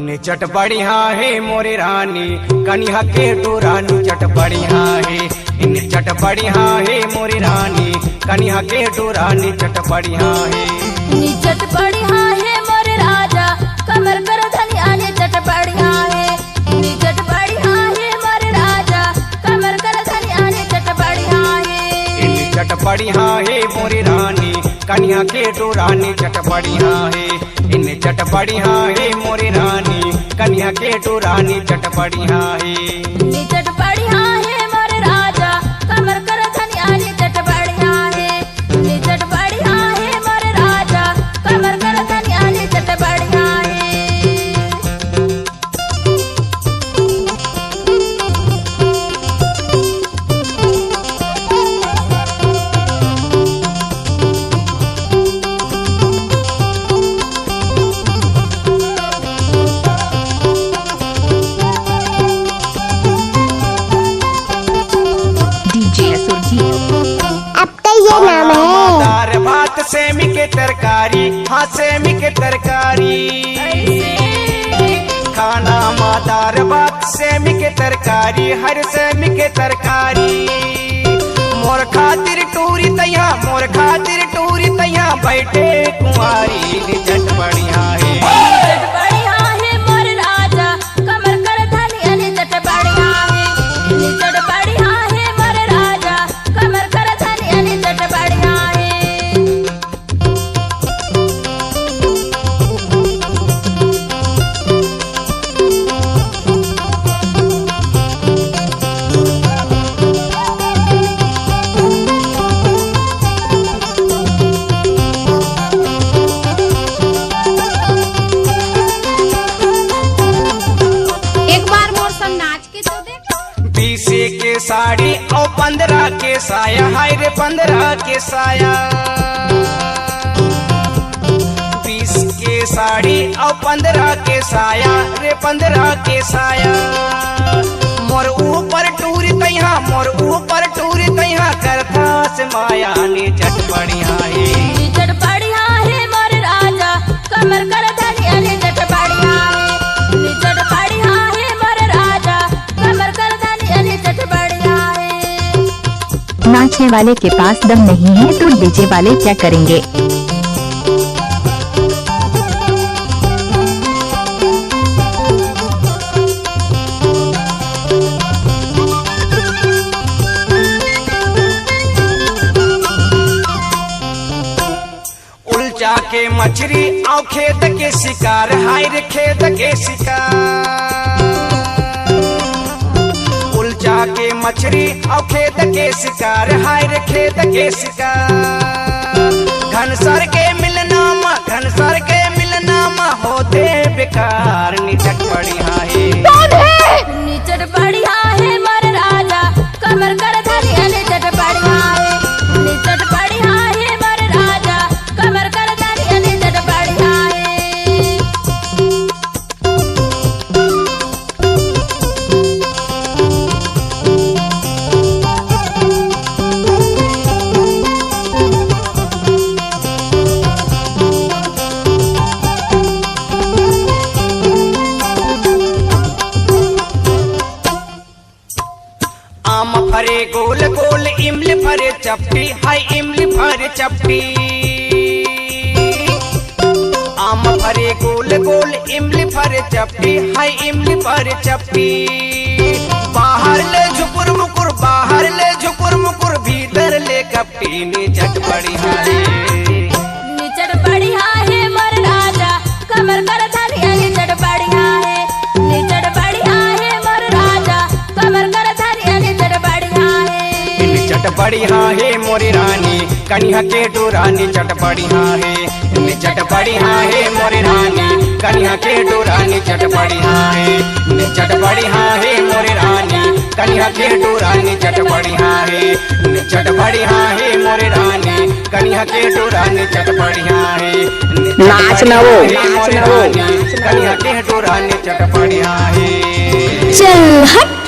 चट बढ़िया है मोरी रानी कनिया के डोरानी चट बढ़िया है। इन चट बढ़िया है मोरी रानी कनिया के डोरानी चट बढ़िया है। चट बढ़िया है मोरे राजा कमर कर धनिया ने चट बढ़िया है। चट बढ़िया है मोरे राजा कमर कर धनिया ने चट बढ़िया है। इन चट बढ़िया है मोरी रानी कनिया के डोरानी चट बढ़िया है। इन चट बढ़िया है मोरी रानी कनिया के डोरानी चट बढ़िया है। चट बढ़िया है मोरे राजा कमर कर धनिया ने चट बढ़िया है। चट बढ़िया है मोरे राजा कमर कर धनिया ने चट बढ़िया है। नाम है दाल भात सेमी के तरकारी। हाँ सेमी के तरकारी खाना दाल भात सेमी के तरकारी हर सेमी के तरकारी। मोर खातिर टूरी तैया मोर खातिर टूरी तैया बैठे कुंवारी चट बढ़िया है। चट बढ़िया है मोरे राजा कमर कर धनिया ने चट बढ़िया है। चट बढ़िया है मोरे राजा कमर कर धनिया ने चट बढ़िया है। बीसे के साड़ी और 15 के साया हाय रे 15 के साया। 20 के साड़ी और 15 के साया रे 15 के साया। मोर ऊपर टूरी तैया मोर ऊपर टूरी तैया करता से माया ने चट बढ़िया है। चट बढ़िया है मोरे राजा कमर कर धनिया ने चट बढ़िया है। चट बढ़िया है मोरे राजा कमर कर धनिया ने चट बढ़िया है। नाचने वाले के पास दम नहीं है तो डीजे वाले क्या करेंगे। उलचा के मछली और खेत के शिकार हाय रे खेत के शिकार। उलचा के मछली और खेत के शिकार हाय रे खेत के शिकार। घनसर के मिलनामा घनसर के मिलनामा होते बेकार निचट बढ़िया है। चट बढ़िया है मोरे राजा कमर कर धनिया ने चट बढ़िया है। चट बढ़िया है मोरे राजा कमर कर धनिया ने चट बढ़िया है। आम फरे गोल गोल इमली फरे चपटी हाय इमली फरे चपटी। आम फरे गोल गोल इमली फरे चपटी हाय इमली फरे चपटी। बाहर ले झुकुर मुकुर बाहर ले झुकुर मुकुर भीतर ले कपटी ने चट बढ़िया है। चट बढ़िया है मोरे राजा कमर कर धनिया ने चट बढ़िया है। चट बढ़िया है मोरे राजा कमर कर धनिया ने चट बढ़िया है। चट बढ़िया है मोरी रानी कनिया के डोरानी चट बढ़िया है। चट बढ़िया है मोरी रानी कनिया के डोरानी चट बढ़िया है। चट बढ़िया है मोरी रानी कनिया के डोरानी चट बढ़िया है। चट बढ़िया है मोरी रानी कनिया के डोरानी चट बढ़िया है। नाच ना वो कनिया के डोरानी चट बढ़िया है। चल हट।